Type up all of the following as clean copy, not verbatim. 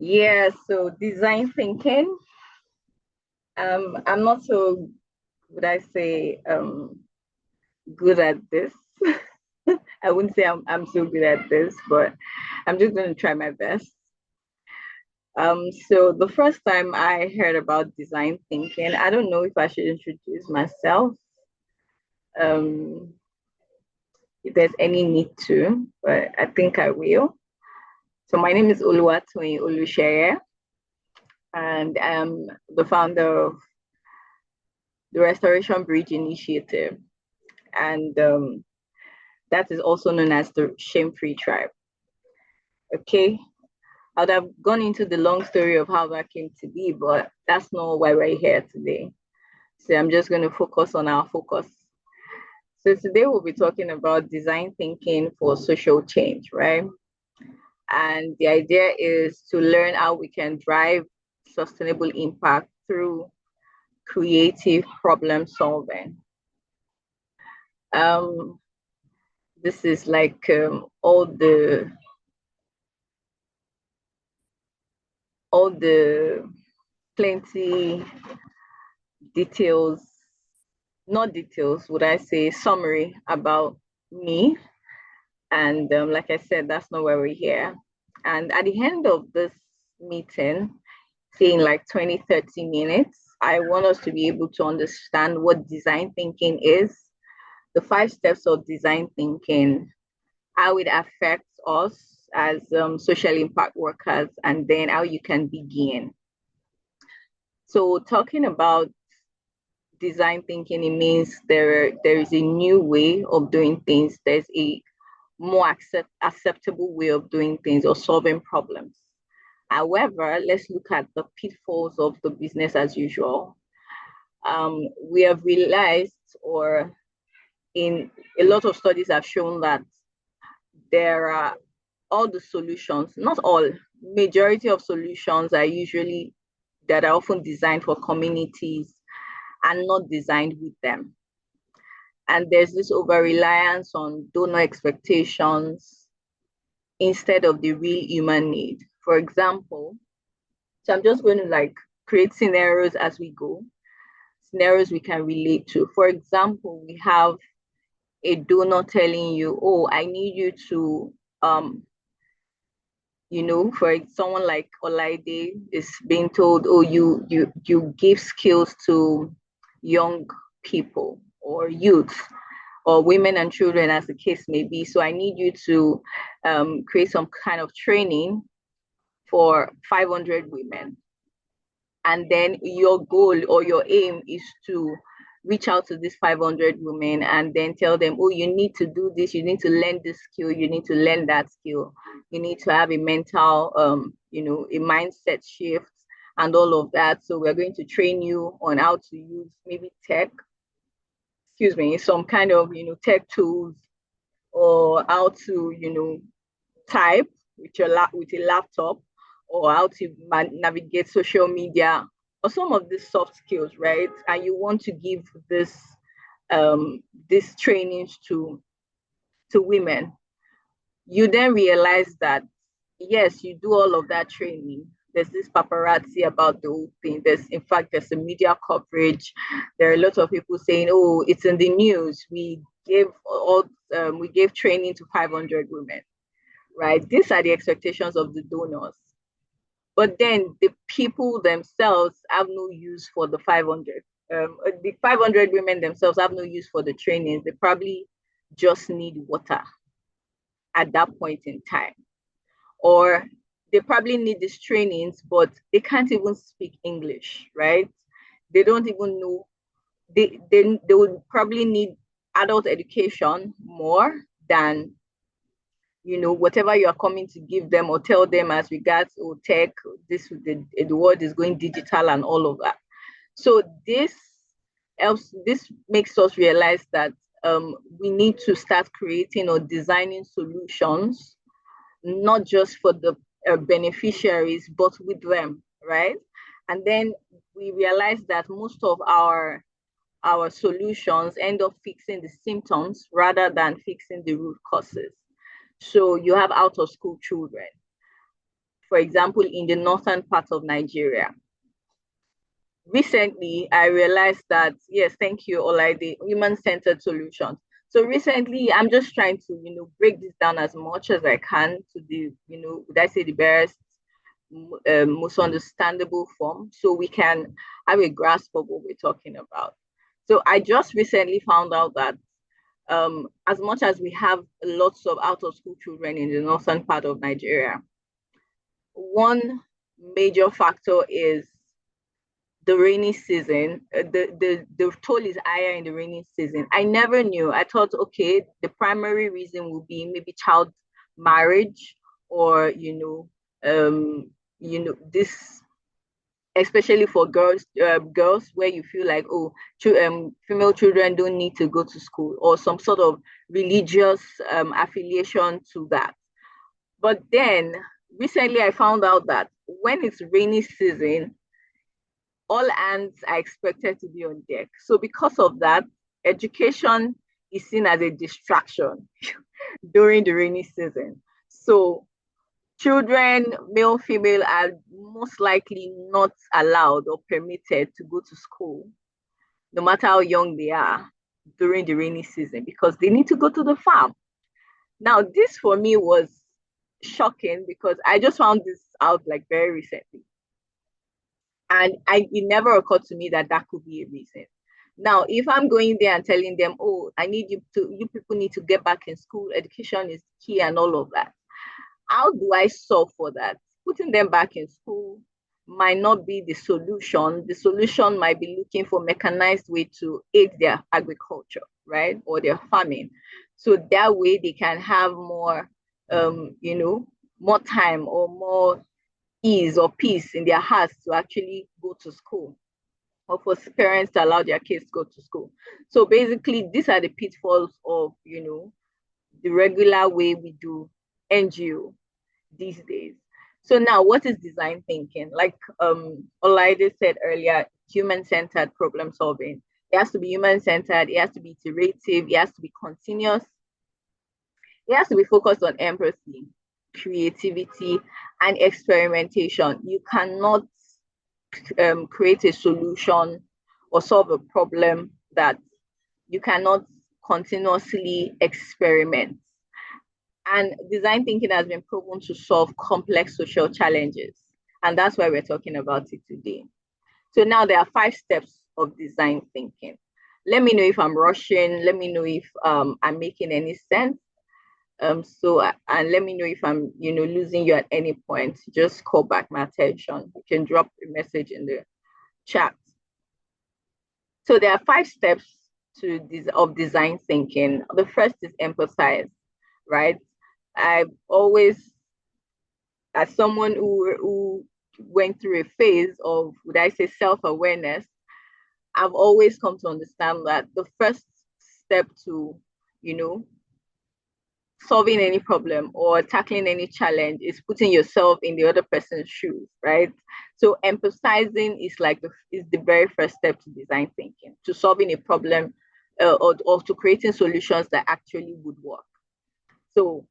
Yeah, so design thinking. I'm not so, would I say, good at this. I wouldn't say I'm so good at this, but I'm just going to try my best. So the first time I heard about design thinking, I don't know if I should introduce myself, um, if there's any need to, but I think I will. So my name is Oluwatoyin Oluseye, and I'm the founder of the Restoration Bridge Initiative, and that is also known as the Shame-Free Tribe. Okay, I would have gone into the long story of how that came to be, but that's not why we're here today. So I'm just going to focus on our focus. So today we'll be talking about design thinking for social change, right? And the idea is to learn how we can drive sustainable impact through creative problem solving. Um, this is like all the plenty details, not details, would I say, summary about me. And like I said, that's not why we're here. And at the end of this meeting, say in like 20, 30 minutes, I want us to be able to understand what design thinking is, the 5 steps of design thinking, how it affects us as social impact workers, and then how you can begin. So talking about design thinking, it means there is a new way of doing things. There's a more acceptable way of doing things or solving problems. However, let's look at the pitfalls of the business as usual. We have realized, or in a lot of studies have shown that there are all the solutions, not all, majority of solutions are usually that are often designed for communities and not designed with them. And there's this over reliance on donor expectations instead of the real human need. For example, so I'm just going to like create scenarios as we go, scenarios we can relate to. For example, we have a donor telling you, oh, I need you to, for someone like Olaide is being told, oh, you give skills to young people or youth or women and children, as the case may be. So I need you to create some kind of training for 500 women. And then your goal or your aim is to reach out to these 500 women and then tell them, oh, you need to do this, you need to learn this skill, you need to learn that skill, you need to have a mental, a mindset shift and all of that. So we're going to train you on how to use maybe some kind of, tech tools, or how to, type with a laptop, or how to navigate social media, or some of these soft skills, right? And you want to give this trainings to women. You then realize that yes, you do all of that training. There's this paparazzi about the whole thing. There's a media coverage. There are a lot of people saying, "Oh, it's in the news. We gave training to 500 women." Right? These are the expectations of the donors. But then the people themselves have no use for the 500. The 500 women themselves have no use for the trainings. They probably just need water at that point in time. Or they probably need these trainings, but they can't even speak English, right? They don't even know. They would probably need adult education more than whatever you are coming to give them or tell them as regards tech, the world is going digital and all of that. So this makes us realize that we need to start creating or designing solutions, not just for the beneficiaries, but with them, right? And then we realize that most of our solutions end up fixing the symptoms rather than fixing the root causes. So you have out of school children. for example, in the northern part of Nigeria. Recently, I realized that, yes, thank you, Olaide, human-centered solutions. So recently, I'm just trying to, break this down as much as I can to the, would I say the best, most understandable form so we can have a grasp of what we're talking about. So I just recently found out that as much as we have lots of out of school children in the northern part of Nigeria, one major factor is the rainy season. The toll is higher in the rainy season. I never knew. I thought, okay, the primary reason would be maybe child marriage or this, especially for girls where you feel like, oh, female children don't need to go to school, or some sort of religious affiliation to that. But then recently I found out that when it's rainy season, all hands are expected to be on deck. So because of that, education is seen as a distraction during the rainy season. So children, male, female, are most likely not allowed or permitted to go to school, no matter how young they are, during the rainy season because they need to go to the farm. Now, this for me was shocking because I just found this out like very recently. And it never occurred to me that that could be a reason. Now, if I'm going there and telling them, oh, you people need to get back in school, education is key and all of that, how do I solve for that? Putting them back in school might not be the solution. The solution might be looking for mechanized way to aid their agriculture, right? Or their farming. So that way they can have more, more time or more ease or peace in their hearts to actually go to school, or for parents to allow their kids to go to school. So basically, these are the pitfalls of, the regular way we do NGO these days. So now, what is design thinking? Like Olaide said earlier, human-centered problem solving. It has to be human-centered. It has to be iterative. It has to be continuous. It has to be focused on empathy, creativity, and experimentation. You cannot create a solution or solve a problem that you cannot continuously experiment. And design thinking has been proven to solve complex social challenges. And that's why we're talking about it today. So now there are 5 steps of design thinking. Let me know if I'm rushing. Let me know if I'm making any sense. And let me know if I'm, losing you at any point. Just call back my attention. You can drop a message in the chat. So there are 5 steps of design thinking. The first is empathize, right? I've always, as someone who went through a phase of, would I say, self-awareness, I've always come to understand that the first step to, solving any problem or tackling any challenge is putting yourself in the other person's shoes, right? So empathizing is is the very first step to design thinking, to solving a problem or to creating solutions that actually would work. So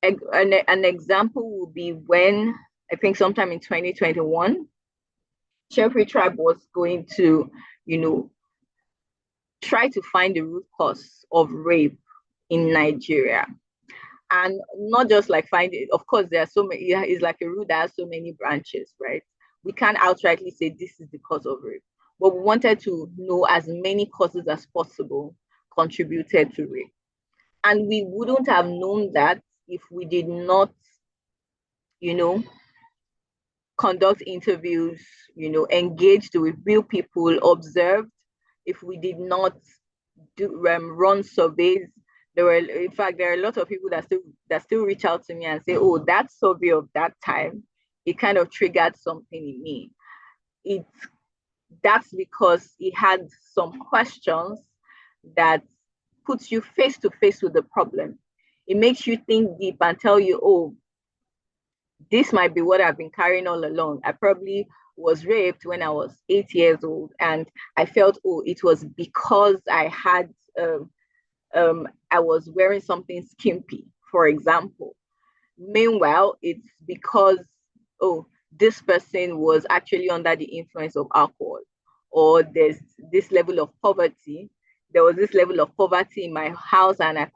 an example would be when, I think sometime in 2021, Shepherd Tribe was going to, try to find the root cause of rape in Nigeria. And not just like find it, of course, there are so many, it's like a root that has so many branches, right? We can't outrightly say this is the cause of rape, but we wanted to know as many causes as possible contributed to rape. And we wouldn't have known that if we did not, conduct interviews, engaged with real people, observed, if we did not run surveys. In fact, there are a lot of people that still reach out to me and say, oh, that survey of that time, it kind of triggered something in me. That's because it had some questions that puts you face to face with the problem. It makes you think deep and tell you, oh, this might be what I've been carrying all along. I probably was raped when I was 8 years old, and I felt, oh, it was because I was wearing something skimpy, for example. Meanwhile, it's because oh, this person was actually under the influence of alcohol, or there's this level of poverty. There was this level of poverty in my house, and I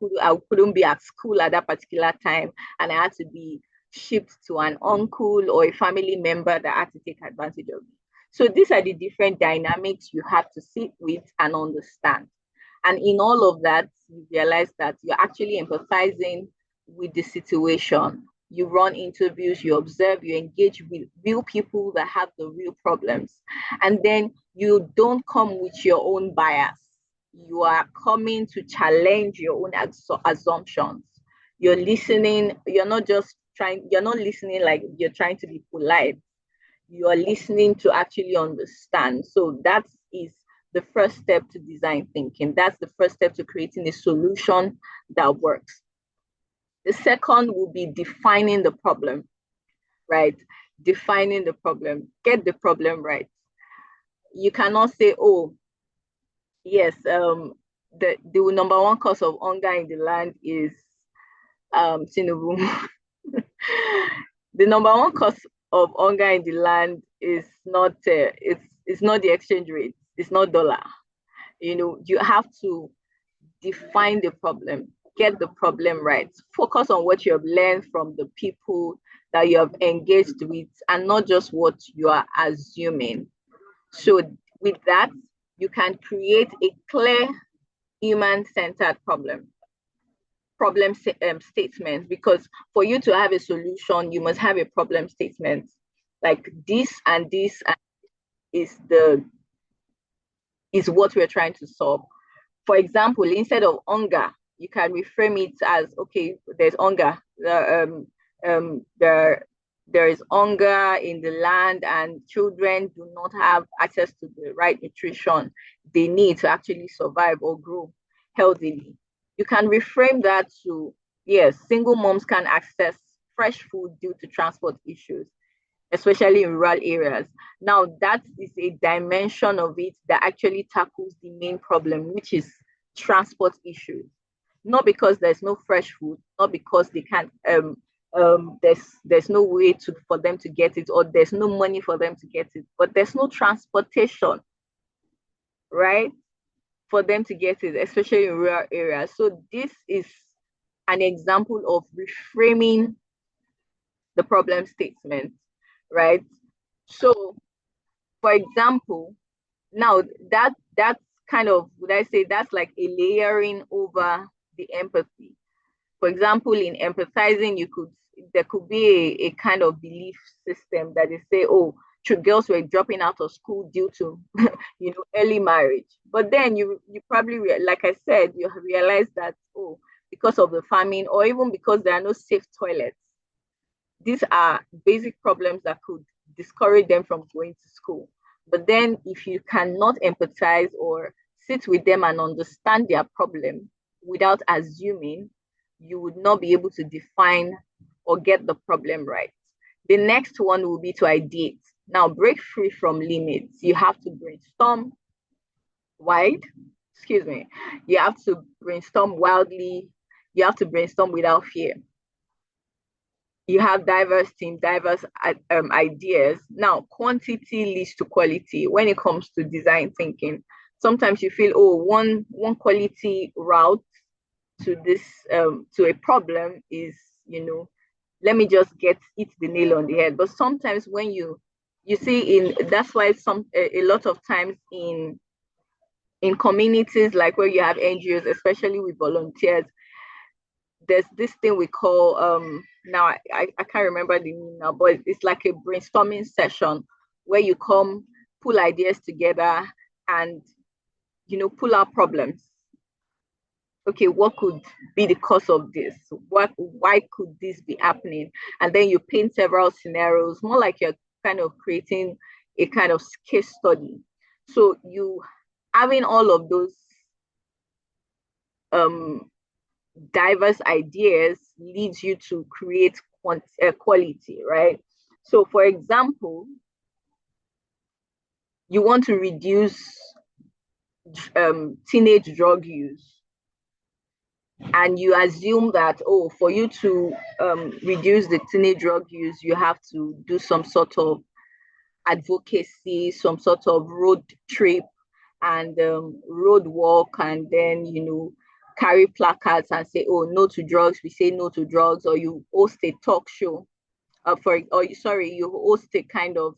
couldn't be at school at that particular time, and I had to be shipped to an uncle or a family member that had to take advantage of me. So these are the different dynamics you have to sit with and understand. And in all of that, you realize that you're actually empathizing with the situation. You run interviews, you observe, you engage with real people that have the real problems. And then you don't come with your own bias. You are coming to challenge your own assumptions. You're listening, you're not listening like you're trying to be polite. You are listening to actually understand. So that is the first step to design thinking. That's the first step to creating a solution that works. The second will be defining the problem, right? Defining the problem. Get the problem right. You cannot say, oh, yes, the number one cause of hunger in the land is Tinubu. The number one cause of hunger in the land is not it's not the exchange rate. It's not dollar. You have to define the problem, get the problem right, focus on what you have learned from the people that you have engaged with, and not just what you are assuming. So with that, you can create a clear human-centered problem statement, because for you to have a solution, you must have a problem statement. Like this and this is what we're trying to solve. For example, instead of hunger, you can reframe it as, okay, there's hunger. There is hunger in the land, and children do not have access to the right nutrition they need to actually survive or grow healthily. You can reframe that to, yes, single moms can access fresh food due to transport issues, especially in rural areas. Now, that is a dimension of it that actually tackles the main problem, which is transport issues. Not because there's no fresh food, not because they can't there's no way for them to get it, or there's no money for them to get it, but there's no transportation, right, for them to get it, especially in rural areas. So this is an example of reframing the problem statement, right? So, for example, now that's kind of, would I say, that's like a layering over the empathy. For example, in empathizing, there could be a kind of belief system that they say, oh, girls were dropping out of school due to early marriage. But then you probably like I said, you realize that, oh, because of the famine, or even because there are no safe toilets. These are basic problems that could discourage them from going to school. But then if you cannot empathize or sit with them and understand their problem without assuming, you would not be able to define or get the problem right. The next one will be to ideate. Now, break free from limits. You have to brainstorm wide. Excuse me. You have to brainstorm wildly. You have to brainstorm without fear. You have diverse teams, diverse ideas. Now, quantity leads to quality when it comes to design thinking. Sometimes you feel, oh, one quality route to this to a problem is, let me just hit the nail on the head. But sometimes when you see, that's why a lot of times in communities like where you have NGOs, especially with volunteers, there's this thing we call now I can't remember the name now, but it's like a brainstorming session where you come, pull ideas together, and pull out problems. Okay, what could be the cause of this? Why could this be happening? And then you paint several scenarios, more like you're kind of creating a kind of case study. So you having all of those diverse ideas leads you to create quality, right? So, for example, you want to reduce teenage drug use. And you assume that, oh, for you to reduce the teenage drug use, you have to do some sort of advocacy, some sort of road trip and road walk, and then, carry placards and say, oh, no to drugs, we say no to drugs, or you host a talk show, you host a kind of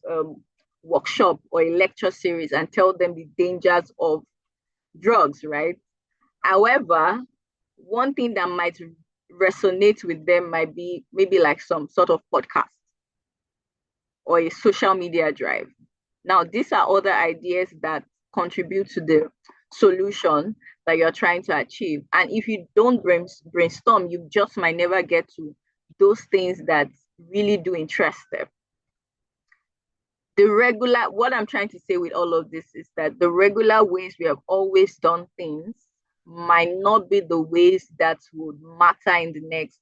workshop or a lecture series and tell them the dangers of drugs, right? However, one thing that might resonate with them might be maybe like some sort of podcast or a social media drive. Now, these are other ideas that contribute to the solution that you're trying to achieve. And if you don't brainstorm, you just might never get to those things that really do interest them. What I'm trying to say with all of this is that the regular ways we have always done things might not be the ways that would matter in the next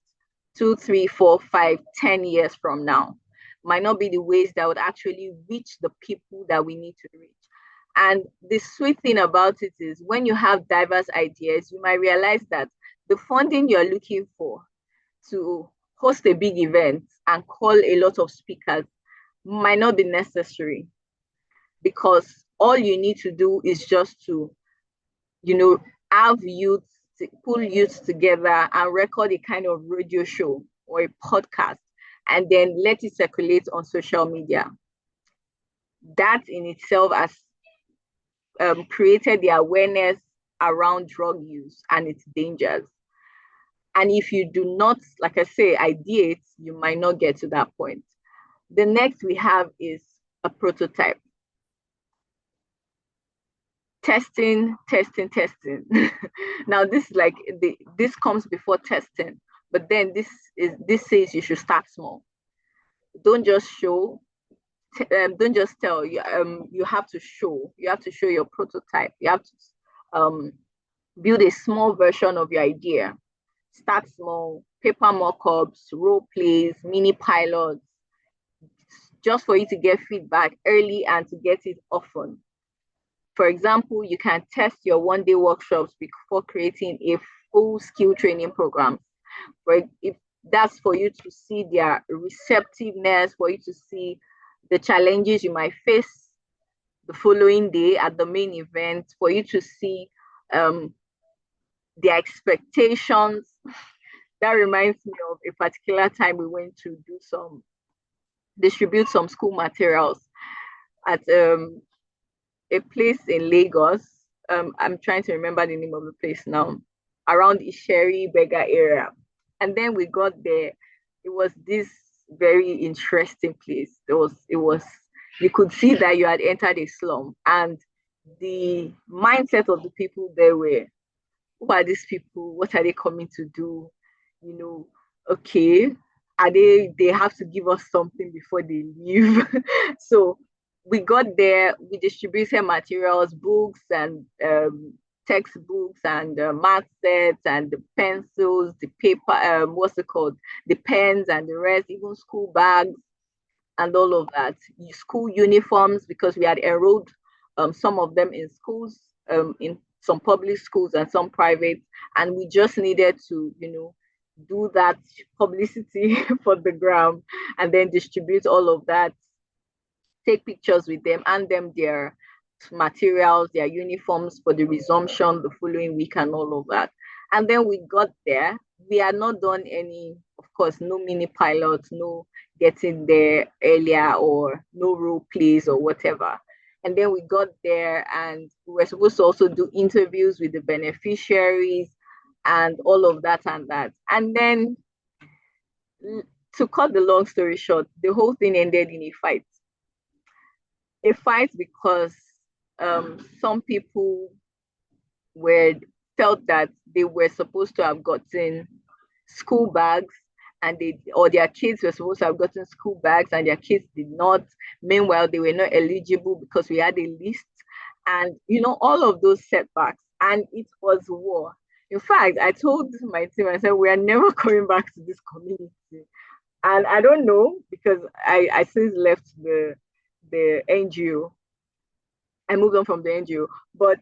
2, 3, 4, 5, 10 years from now. Might not be the ways that would actually reach the people that we need to reach. And the sweet thing about it is when you have diverse ideas, you might realize that the funding you're looking for to host a big event and call a lot of speakers might not be necessary, because all you need to do is just to, have youth, pull youth together and record a kind of radio show or a podcast and then let it circulate on social media. That in itself has created the awareness around drug use and its dangers. And if you do not, like I say, ideate, you might not get to that point. The next we have is a prototype. Testing. Now this is like this comes before testing, but then this says you should start small. Don't just show. Don't just tell. You have to show. You have to show your prototype. You have to build a small version of your idea. Start small. Paper mock-ups, role plays, mini pilots, just for you to get feedback early and to get it often. For example, you can test your one-day workshops before creating a full skill training program. If that's for you to see their receptiveness, for you to see the challenges you might face the following day at the main event, for you to see their expectations. That reminds me of a particular time we went to distribute some school materials at a place in Lagos. I'm trying to remember the name of the place now, around Isheri Bega area. And then we got there. It was this very interesting place. You could see that you had entered a slum, and the mindset of the people there were, who are these people? What are they coming to do? Okay, they have to give us something before they leave. So we got there, we distributed materials, books and textbooks and math sets and the pencils, the paper, what's it called? The pens and the rest, even school bags and all of that. School uniforms, because we had enrolled some of them in schools, in some public schools and some private, and we just needed to, do that publicity for the gram and then distribute all of that, take pictures with them, and them their materials, their uniforms for the resumption the following week and all of that. And then we got there. We had not done any, of course, no mini pilots, no getting there earlier, or no role plays or whatever. And then we got there and we were supposed to also do interviews with the beneficiaries and all of that and that. And then, to cut the long story short, the whole thing ended in a fight. A fight because some people felt that they were supposed to have gotten school bags, and their kids were supposed to have gotten school bags and their kids did not. Meanwhile, they were not eligible because we had a list, and all of those setbacks, and it was war. In fact, I told my team, I said, we are never coming back to this community. And I don't know, because I since left the NGO. I moved on from the NGO, but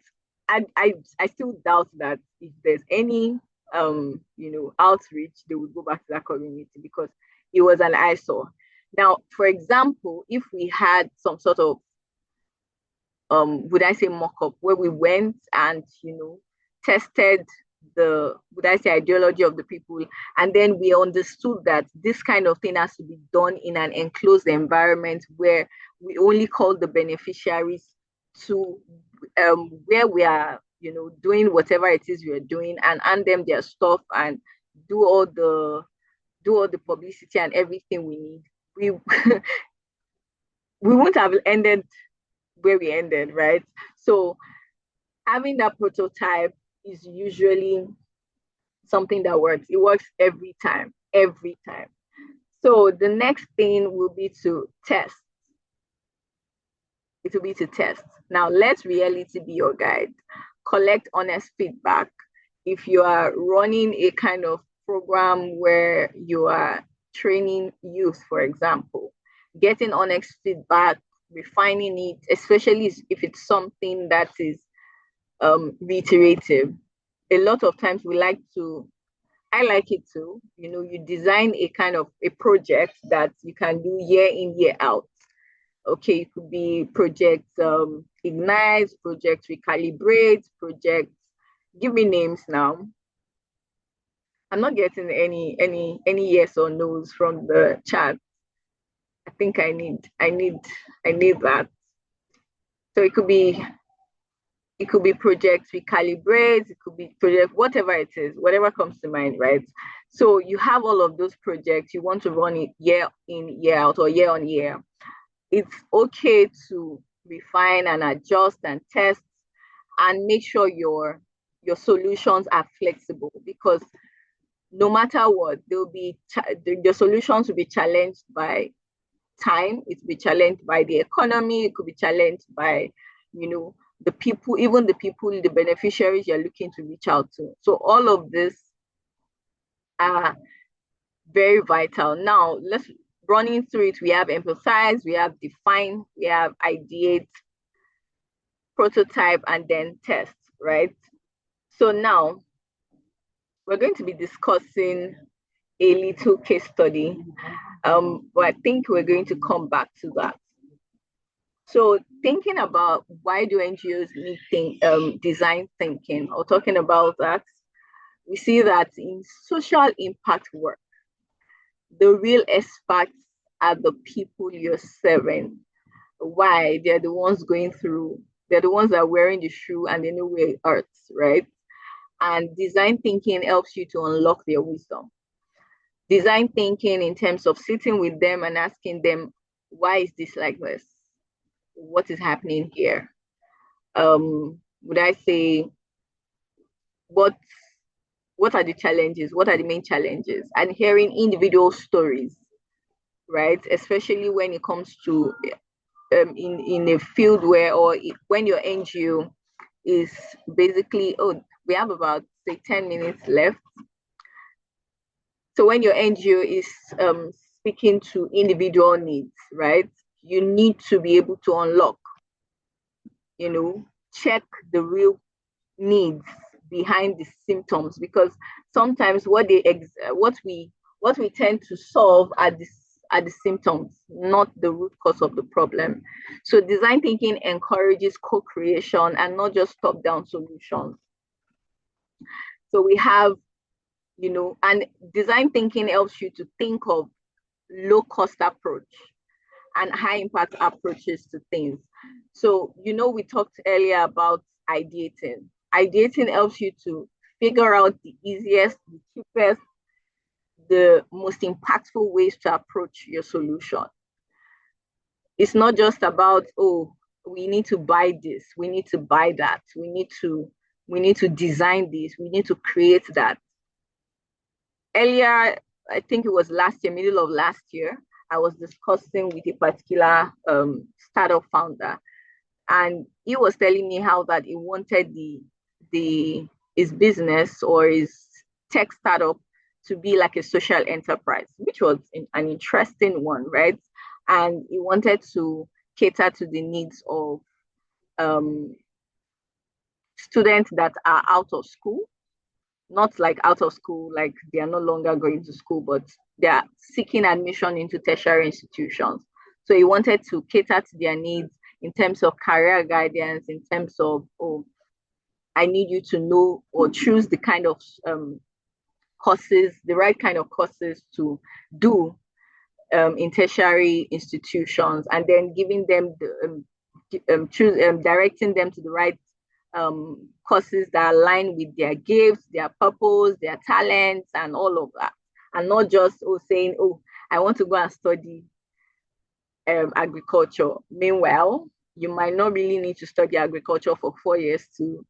I still doubt that if there's any outreach, they would go back to that community because it was an eyesore. Now, for example, if we had some sort of would I say mock up where we went and tested the would I say ideology of the people, and then we understood that this kind of thing has to be done in an enclosed environment where we only call the beneficiaries to where we are doing whatever it is we are doing and hand them their stuff and do all the publicity and everything we need. We we wouldn't have ended where we ended, right? So having that prototype is usually something that works. It works every time, every time. So the next thing will be to test. It will be to test. Now let reality be your guide. Collect honest feedback. If you are running a kind of program where you are training youth, for example, getting honest feedback, refining it, especially if it's something that is reiterative. A lot of times I like it too. You design a kind of a project that you can do year in, year out. Okay, it could be project Ignite, project Recalibrate, project, give me names now. I'm not getting any yes or no's from the chat. I think I need that. So it could be project Recalibrate, it could be project whatever it is, whatever comes to mind, right? So you have all of those projects, you want to run it year in, year out, or year on year. It's okay to refine and adjust and test and make sure your solutions are flexible, because no matter what, the solutions will be challenged by time, it will be challenged by the economy, it could be challenged by the people, even the people, the beneficiaries you're looking to reach out to. So all of this are very vital. Now let's running through it. We have emphasize, we have define, we have ideate, prototype, and then test, right? So now we're going to be discussing a little case study, but I think we're going to come back to that. So thinking about why do NGOs need design thinking, or talking about that, we see that in social impact work, the real experts are the people you're serving. Why? They're the ones going through, they're the ones that are wearing the shoe and they know where it hurts, right? And design thinking helps you to unlock their wisdom. Design thinking in terms of sitting with them and asking them, why is this like this? What is happening here? Would I say, what are the challenges? What are the main challenges? And hearing individual stories, right? Especially when it comes to in a field where, or when your NGO is basically, oh, we have about say 10 minutes left. So when your NGO is speaking to individual needs, right? You need to be able to unlock, check the real needs behind the symptoms, because sometimes what we tend to solve are the symptoms, not the root cause of the problem. So design thinking encourages co-creation and not just top-down solutions. So we have, and design thinking helps you to think of low-cost approach and high-impact approaches to things. So, we talked earlier about ideating. Ideating helps you to figure out the easiest, the cheapest, the most impactful ways to approach your solution. It's not just about, oh, we need to buy this, we need to buy that, we need to design this, we need to create that. Earlier, I think it was last year, middle of last year, I was discussing with a particular startup founder, and he was telling me how that he wanted his business or his tech startup to be like a social enterprise, which was an interesting one, right? And he wanted to cater to the needs of students that are out of school, not like out of school, like they are no longer going to school, but they are seeking admission into tertiary institutions. So he wanted to cater to their needs in terms of career guidance, in terms of, oh, I need you to know or choose the kind of courses, the right kind of courses to do in tertiary institutions, and then giving them the directing them to the right courses that align with their gifts, their purpose, their talents, and all of that. And not just saying, oh, I want to go and study agriculture. Meanwhile, you might not really need to study agriculture for 4 years to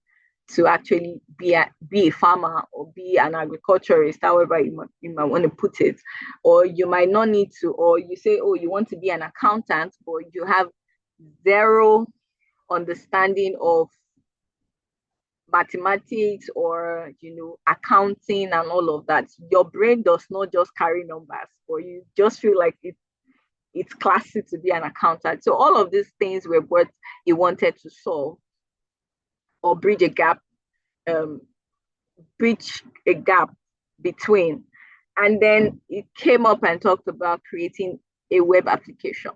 actually be a farmer or be an agriculturist, however you might want to put it. Or you might not need to, or you say, oh, you want to be an accountant, but you have zero understanding of mathematics or accounting and all of that. Your brain does not just carry numbers, or you just feel like it's classic to be an accountant. So all of these things were what he wanted to solve or bridge a gap um, between. And then it came up and talked about creating a web application,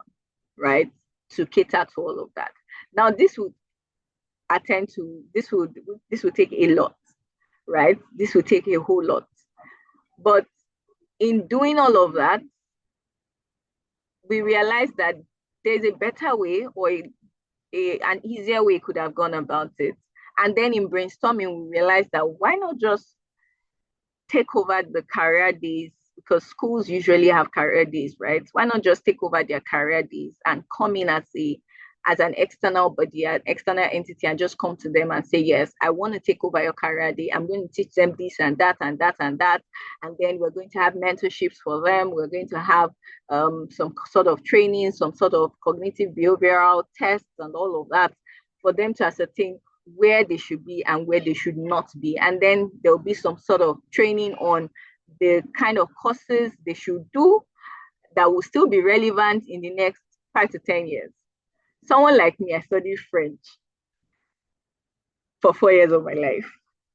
right, to cater to all of that. Now, this would take a lot, right? This would take a whole lot. But in doing all of that, we realized that there's a better way or an easier way could have gone about it. And then in brainstorming, we realized that why not just take over the career days, because schools usually have career days, right? Why not just take over their career days and come in as an external body, an external entity, and just come to them and say, yes, I want to take over your career day. I'm going to teach them this and that and that and that. And then we're going to have mentorships for them. We're going to have some sort of training, some sort of cognitive behavioral tests and all of that for them to ascertain where they should be and where they should not be. And then there'll be some sort of training on the kind of courses they should do that will still be relevant in the next 5 to 10 years. Someone like me, I studied French for 4 years of my life.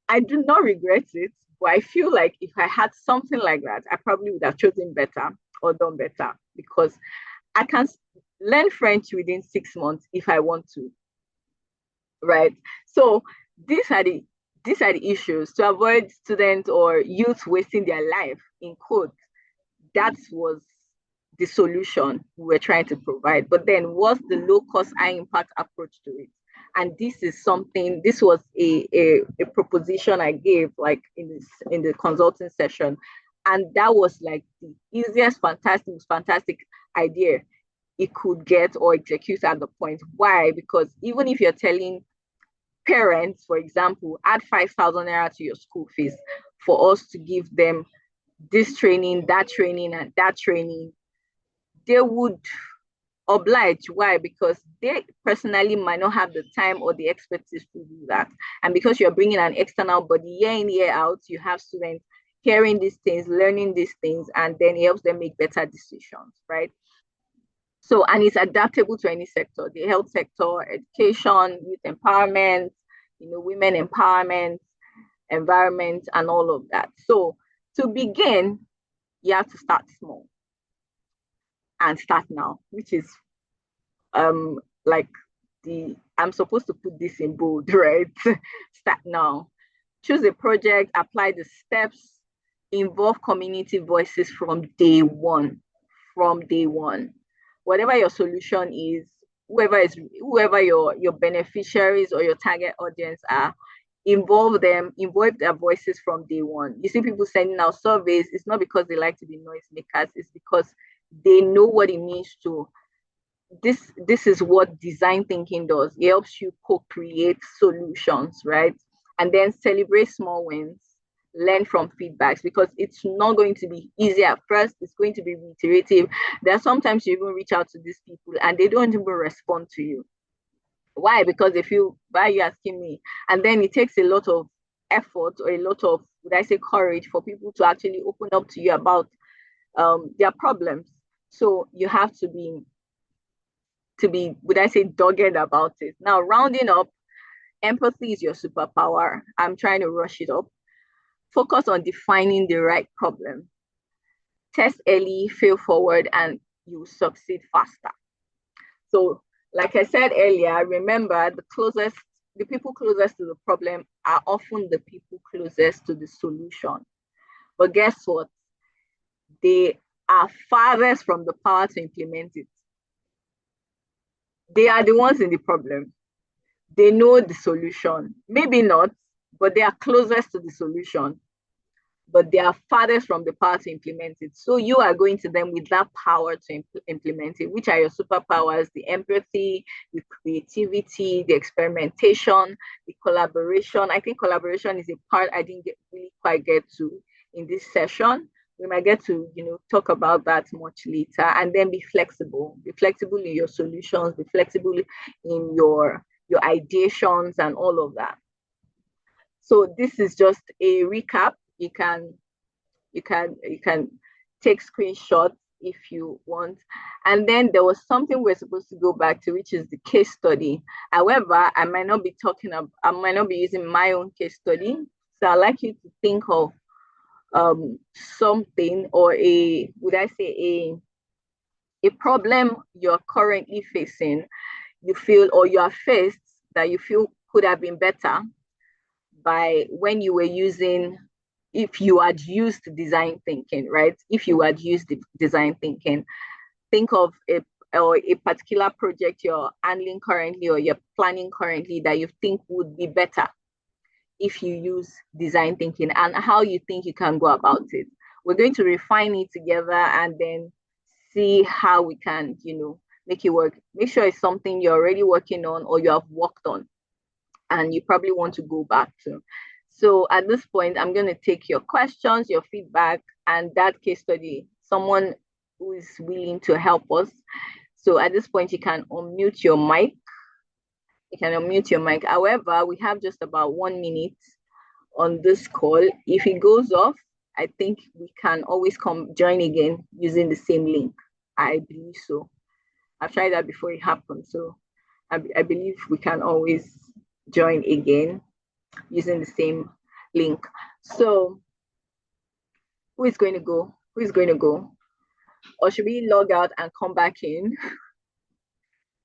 I do not regret it, but I feel like if I had something like that, I probably would have chosen better or done better, because I can learn French within 6 months if I want to, right? So these are the issues to avoid students or youth wasting their life in code. That was the solution we were trying to provide. But then what's the low cost, high impact approach to it? And this was a proposition I gave like in the consulting session. And that was like the easiest, fantastic idea it could get or execute at the point. Why? Because even if you're telling parents, for example, add 5,000 naira to your school fees for us to give them this training, that training, and that training, they would oblige. Why? Because they personally might not have the time or the expertise to do that. And because you're bringing an external body year in, year out, you have students hearing these things, learning these things, and then it helps them make better decisions, right? So, and it's adaptable to any sector, the health sector, education, youth empowerment, women empowerment, environment, and all of that. So to begin, you have to start small and start now, which is like I'm supposed to put this in bold, right? Start now. Choose a project, apply the steps, involve community voices from day one. From day one. Whatever your solution is, whoever your beneficiaries or your target audience are, involve their voices from day one. You see people sending out surveys, it's not because they like to be noisemakers, it's because they know what it means to this is what design thinking does. It helps you co-create solutions, right? And then celebrate small wins, learn from feedbacks, because it's not going to be easy at first. It's going to be reiterative. There are sometimes you even reach out to these people and they don't even respond to you. Why? Because they feel, why are you asking me? And then it takes a lot of effort or a lot of, would I say, courage for people to actually open up to you about their problems. So you have to be, would I say, dogged about it. Now, rounding up, empathy is your superpower. I'm trying to rush it up. focus on defining the right problem. Test early, fail forward, and you succeed faster. So, like I said earlier, remember the people closest to the problem are often the people closest to the solution. But guess what? They are farthest from the power to implement it. They are the ones in the problem. They know the solution. Maybe not, but they are closest to the solution. But they are farthest from the power to implement it. So you are going to them with that power to implement it, which are your superpowers: the empathy, the creativity, the experimentation, the collaboration. I think collaboration is a part I didn't really quite get to in this session. We might get to, talk about that much later. And then be flexible. Be flexible in your solutions, be flexible in your ideations and all of that. So this is just a recap. You can take screenshots if you want. And then there was something we're supposed to go back to, which is the case study. However, I might not be using my own case study. So I'd like you to think of something, or a problem you're currently facing, you feel, or you are faced, that you feel could have been better by when you were using, if you had used design thinking, right? If you had used design thinking, think of a particular project you're handling currently or you're planning currently that you think would be better if you use design thinking, and how you think you can go about it. We're going to refine it together and then see how we can, make it work. Make sure it's something you're already working on or you have worked on and you probably want to go back to. So at this point, I'm going to take your questions, your feedback, and that case study, someone who is willing to help us. So at this point, you can unmute your mic. However, we have just about 1 minute on this call. If it goes off, I think we can always come join again using the same link. I believe so. I've tried that before it happened. So I believe we can always join again using the same link. So who is going to go? Or should we log out and come back in?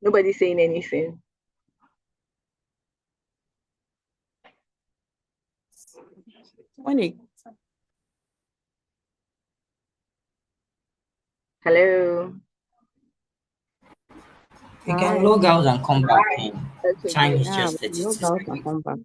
Nobody's saying anything. Hello. You can log out and come back in. Okay, Time good. is just 32 seconds.